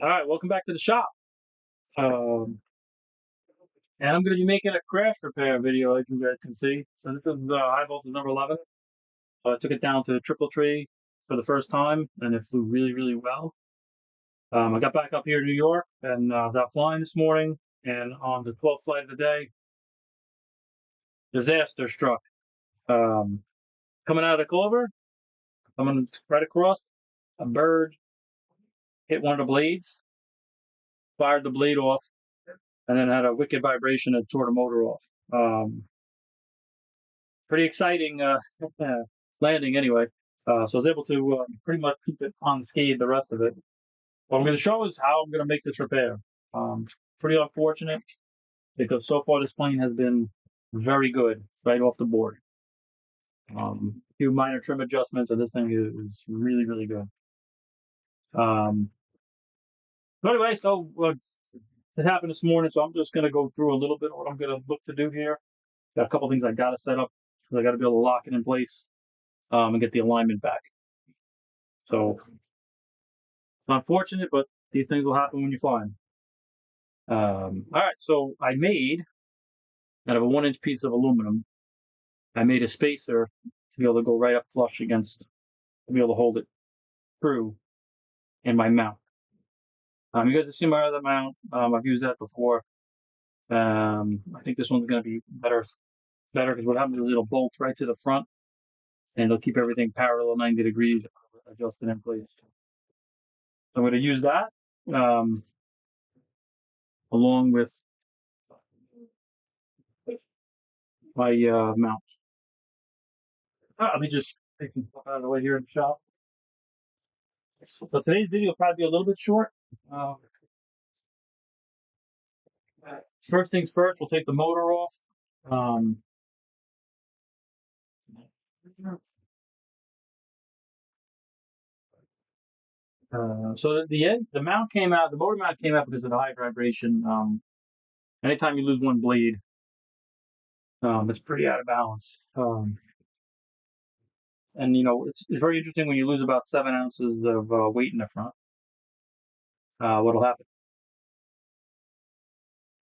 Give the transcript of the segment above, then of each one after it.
All right, welcome back to the shop. Um, and I'm going to be making a crash repair video, as you guys can see. So this is high voltage number 11. I took it down to triple tree for the first time, and it flew really, really well. I got back up here to New York, and I was out flying this morning, and on the 12th flight of the day, disaster struck. Um, Coming out of Clover, coming right across, a bird hit one of the blades, fired the blade off, and then had a wicked vibration and tore the motor off. Pretty exciting landing anyway. So I was able to pretty much keep it unscathed the rest of it. What I'm going to show is how I'm going to make this repair. Um, Pretty unfortunate because so far this plane has been very good right off the board. A few minor trim adjustments and this thing is really, really good. But anyway, so it happened this morning, so I'm just going to go through a little bit of what I'm going to look to do here. Got a couple things I got to set up. I got to be able to lock it in place and get the alignment back. So it's unfortunate, but these things will happen when you're flying. All right, so I made out of a 1-inch piece of aluminum. I made a spacer to be able to go right up flush against, to be able to hold it true in my mount. You guys have seen my other mount. I've used that before. I think this one's going to be better because what happens is it'll bolt right to the front, and it'll keep everything parallel 90 degrees, adjusted in place. So I'm going to use that along with my mount. Let me just take some stuff out of the way here in the shop. So today's video will probably be a little bit short. Uh, First things first, we'll take the motor off. Um, so the mount came out, the motor mount came out because of the high vibration. Anytime you lose one blade, it's pretty out of balance. And it's very interesting when you lose about 7 ounces of weight in the front. What'll happen?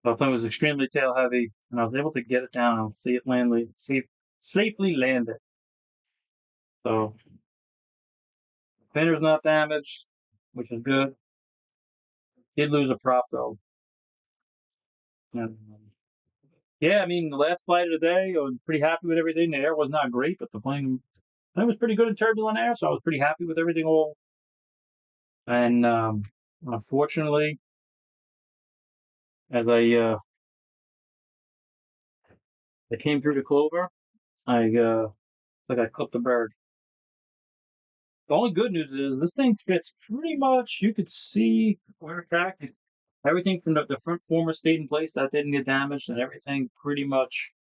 The plane was extremely tail heavy, and I was able to get it down and see it safely land it. So fender's not damaged, which is good. Did lose a prop though. And, yeah, I mean the last flight of the day, I was pretty happy with everything. The air was not great, but the plane was pretty good in turbulent air, so I was pretty happy with everything all. And unfortunately, as I came through the clover, I clipped the bird. The only good news is this thing fits pretty much. You could see where it cracked. Everything from the front former stayed in place. That didn't get damaged, and everything pretty much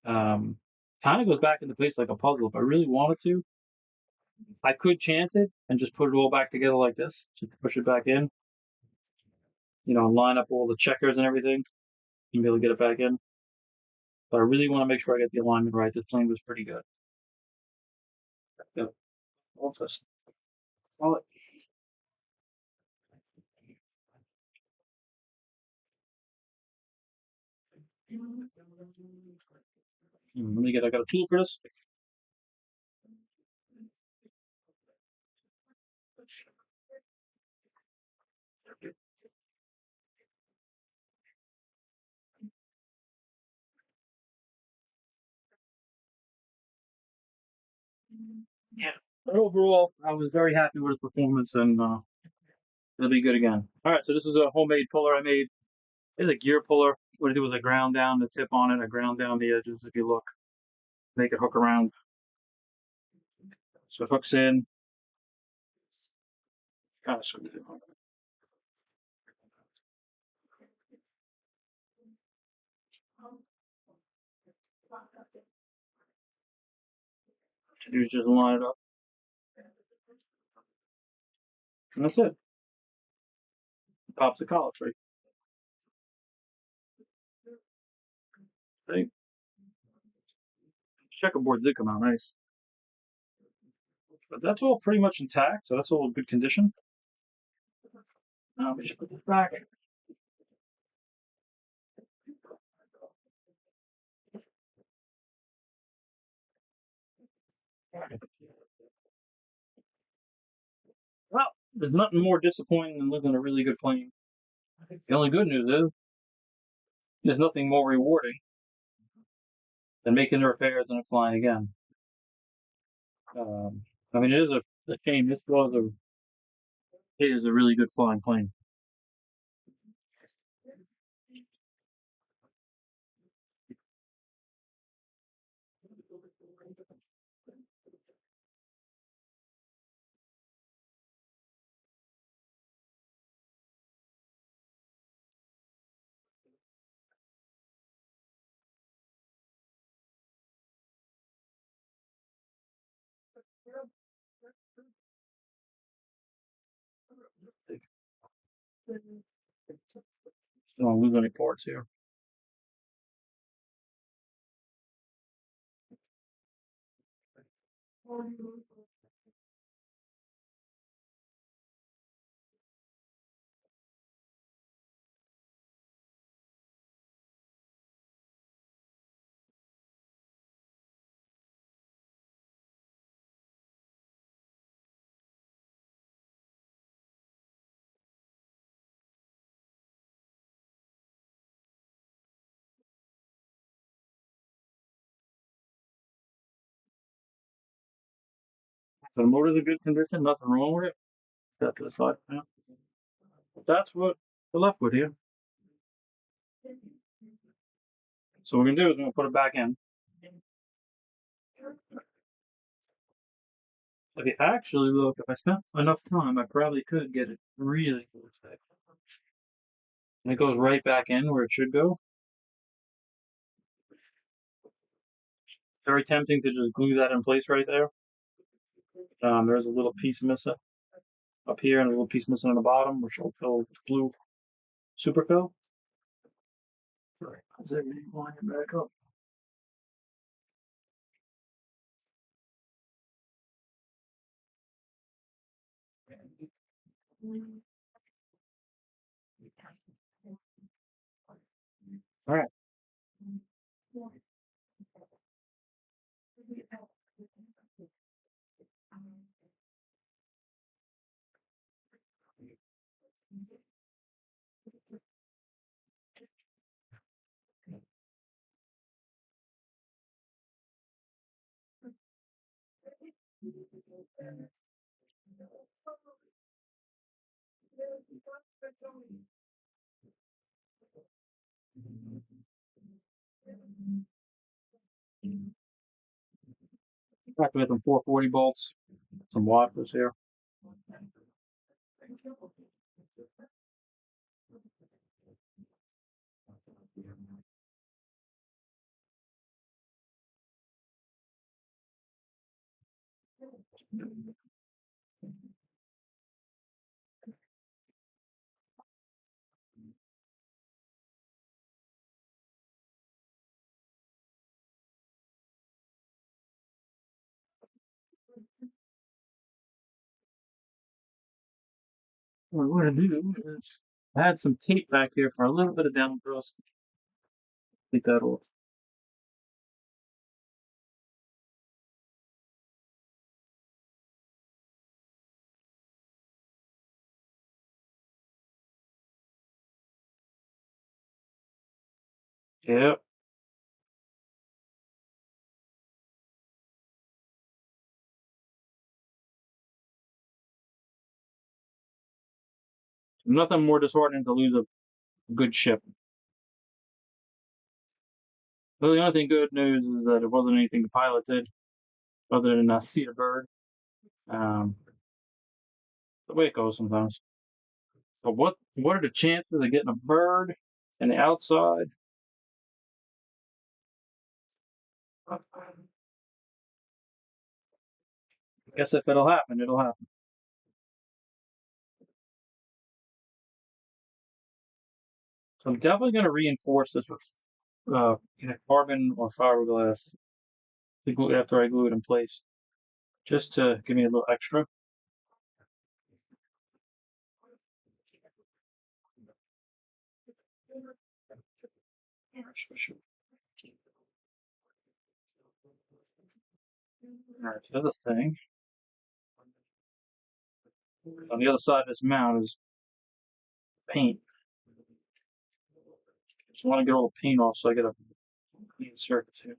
um, kind of goes back into place like a puzzle. If I really wanted to, I could chance it and just put it all back together like this. Just push it back in, and line up all the checkers and everything, and be able to get it back in. But I really want to make sure I get the alignment right. This plane was pretty good. Yep. Well, I got a tool for this. Yeah. But overall, I was very happy with the performance, and it'll be good again. All right, so this is a homemade puller I made. It's a gear puller. What I did was I ground down the tip on it. I ground down the edges. If you look, make it hook around. So it hooks in. Kind of sort of to do is just line it up, and that's it. Pops the collar tree. See, checkerboard did come out nice, but that's all pretty much intact. So that's all in good condition. We just put this back. Well, there's nothing more disappointing than losing a really good plane. The only good news is there's nothing more rewarding than making the repairs and it flying again. I mean, it is a shame. It is a really good flying plane. So don't lose any parts here. So the motor's in good condition, nothing wrong with it. Got to the side. Yeah. That's what we're left with here. So what we're gonna do is we're gonna put it back in. If you actually look, if I spent enough time, I probably could get it really close. And it goes right back in where it should go. Very tempting to just glue that in place right there. There's a little piece missing up here and a little piece missing on the bottom, which will fill with blue super fill. Right. Is everything lining back up? All right. Back with some 440 bolts, some washers here. What we're gonna do is add some tape back here for a little bit of down thrust. Take that off. Yep. Nothing more disheartening to lose a good ship. Well, the only thing good news is that it wasn't anything the pilot did other than see a bird. Um, the way it goes sometimes. But what are the chances of getting a bird in the outside? I guess if it'll happen, it'll happen. So I'm definitely going to reinforce this with carbon or fiberglass after I glue it in place, just to give me a little extra. Alright, the other thing on the other side of this mount is paint. Just want to get all the paint off so I get a clean surface here.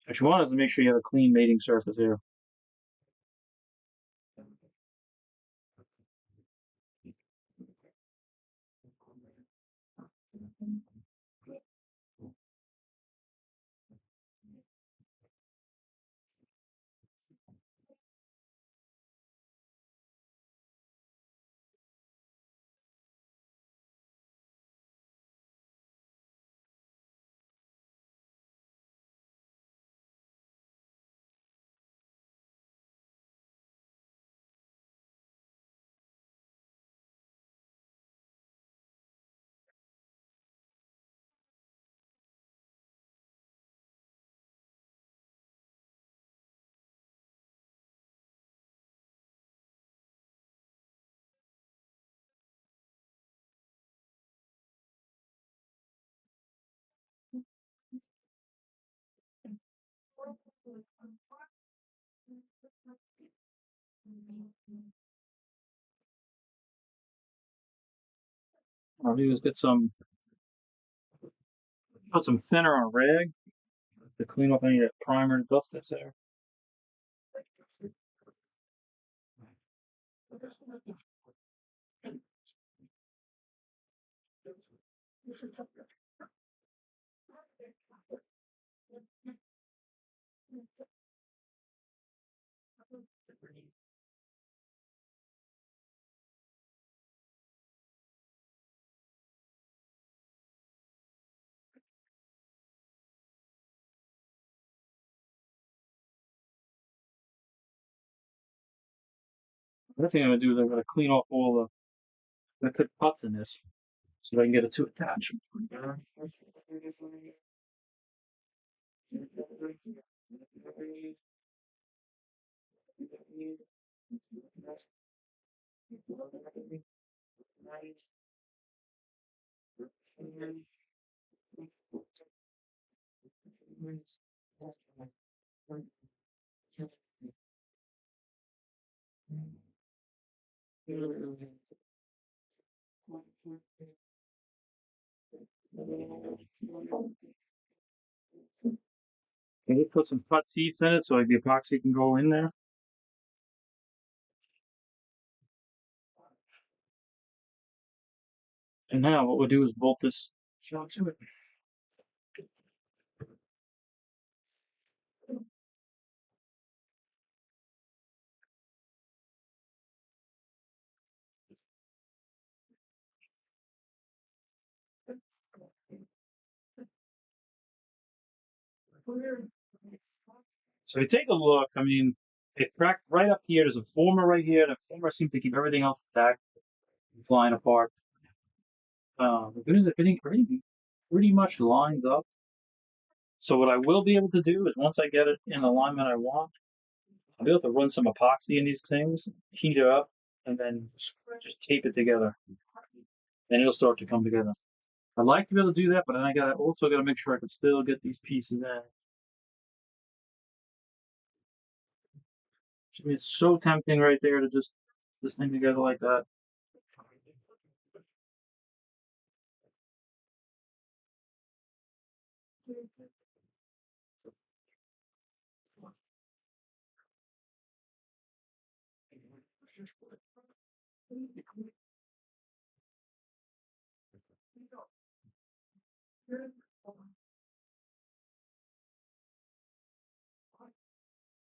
What you want is to make sure you have a clean mating surface here. I'll do is put some thinner on a rag to clean up any of that primer and dust that's there. The thing I'm gonna do is I'm gonna clean off all the put pots in this so that I can get it to attach. And we'll put some cut teeth in it so like the epoxy can go in there. And now what we'll do is bolt this shell to it. So you take a look, I mean, it cracked right up here. There's a former right here. The former seems to keep everything else intact, flying apart. Everything pretty much lines up. So what I will be able to do is once I get it in the alignment I want, I'll be able to run some epoxy in these things, heat it up, and then just tape it together. And it'll start to come together. I'd like to be able to do that, but then I also gotta make sure I can still get these pieces in. I mean, it's so tempting right there to just this thing together like that.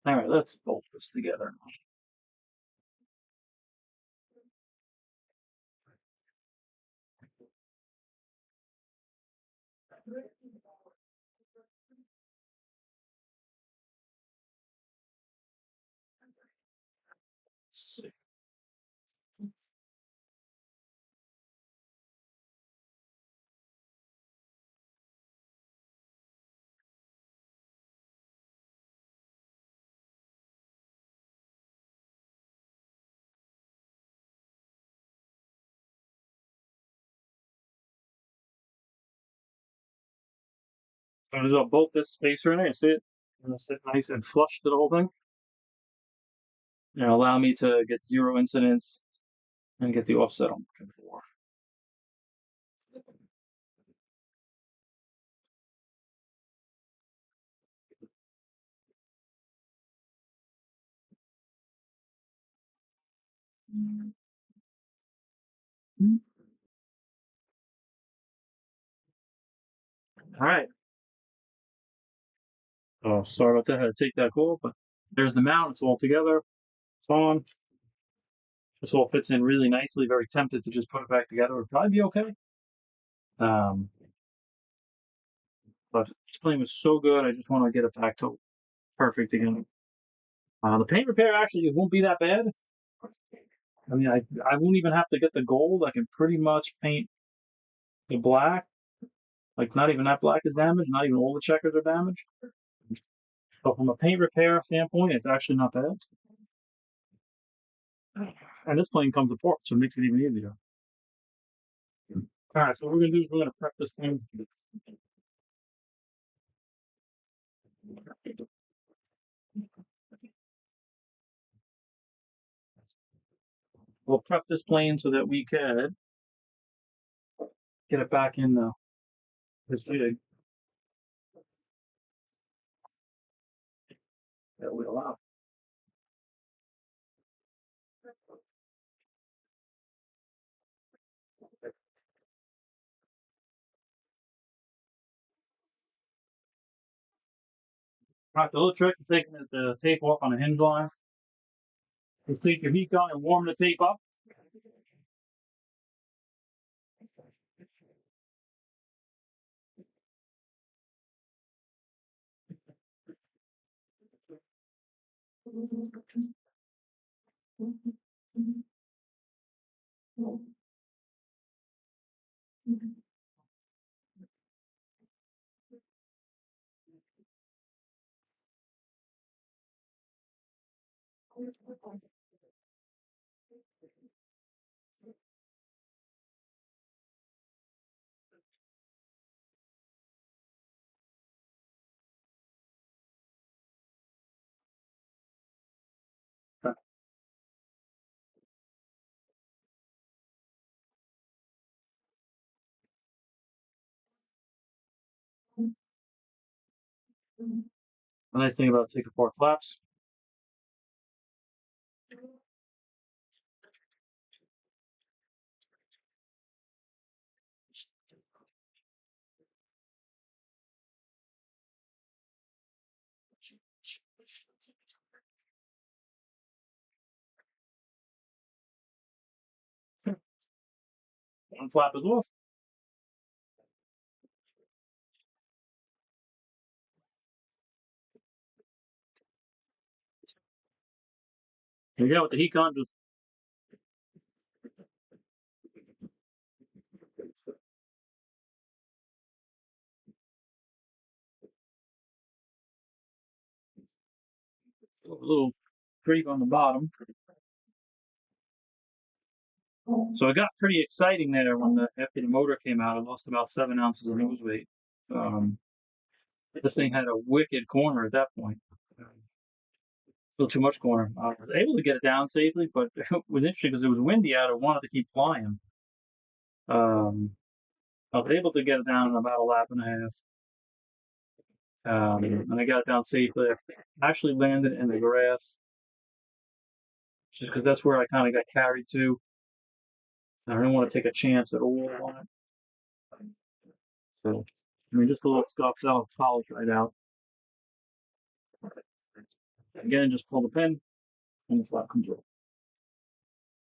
All right, let's bolt this together. Let's see. I'm gonna bolt this spacer in there. See it? I'm gonna sit nice and flush to the whole thing. And allow me to get 0 incidents and get the offset I'm looking for. All right. Oh, sorry about that. I had to take that call, but there's the mount. It's all together. It's on. This all fits in really nicely. Very tempted to just put it back together. It'd probably be okay. Um, but this plane was so good. I just want to get it back to perfect again. The paint repair actually it won't be that bad. I mean, I won't even have to get the gold. I can pretty much paint the black. Like not even that black is damaged. Not even all the checkers are damaged. So from a paint repair standpoint, it's actually not bad. And this plane comes apart, so it makes it even easier. All right, so what we're gonna do is we're gonna prep this thing. We'll prep this plane so that we can get it back in this jig that we allow. All right, the little trick is taking the tape off on a hinge line. Just take your heat gun and warm the tape up. The nice thing about take apart flaps. One flap is off. There you go with the heat gun. Just a little creep on the bottom. So it got pretty exciting there when after the motor came out. I lost about 7 ounces of nose weight. Um, this thing had a wicked corner at that point. Still too much corner. I was able to get it down safely, but it was interesting because it was windy out. I wanted to keep flying. I was able to get it down in about a lap and a half. And I got it down safely. I actually landed in the grass just because that's where I kind of got carried to. I don't want to take a chance at all on it. So, I mean, just a little scuff, that'll polish right out. Again, just pull the pin and the flap comes off.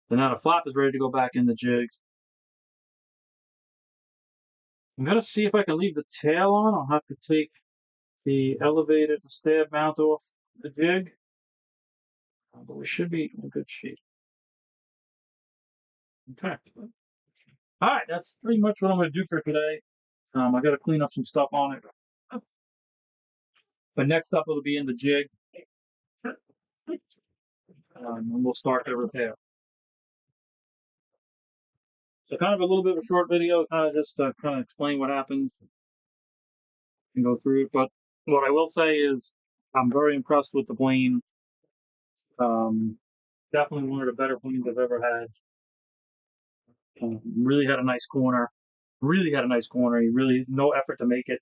So now the flap is ready to go back in the jig. I'm going to see if I can leave the tail on. I'll have to take the elevated stab mount off the jig. but we should be in good shape. Okay. All right, that's pretty much what I'm going to do for today. I got to clean up some stuff on it, but next up it'll be in the jig, and we'll start the repair. So kind of a little bit of a short video, kind of just to kind of explain what happens and go through it. But what I will say is I'm very impressed with the plane. Um, Definitely one of the better planes I've ever had. Really had a nice corner. Really had a nice corner. He really no effort to make it,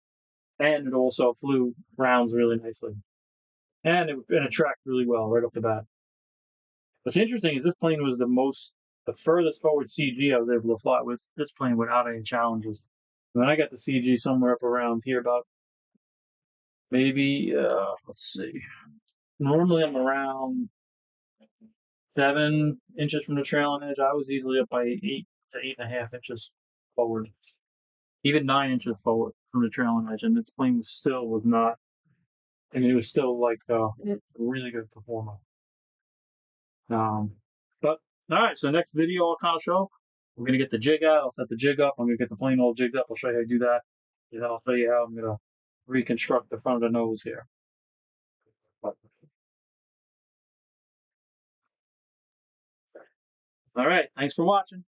and it also flew rounds really nicely, and it tracked really well right off the bat. What's interesting is this plane was the furthest forward CG I was able to fly with this plane without any challenges. And then I got the CG somewhere up around here, about maybe let's see. Normally I'm around 7 inches from the trailing edge. I was easily up by 8 to 8.5 inches forward, even 9 inches forward from the trailing edge, and this plane still was not. I mean, it was still like a really good performer. But all right, so next video I'll kind of show. We're gonna get the jig out. I'll set the jig up. I'm gonna get the plane all jigged up. I'll show you how to do that, and then I'll show you how I'm gonna reconstruct the front of the nose here. But, all right, thanks for watching.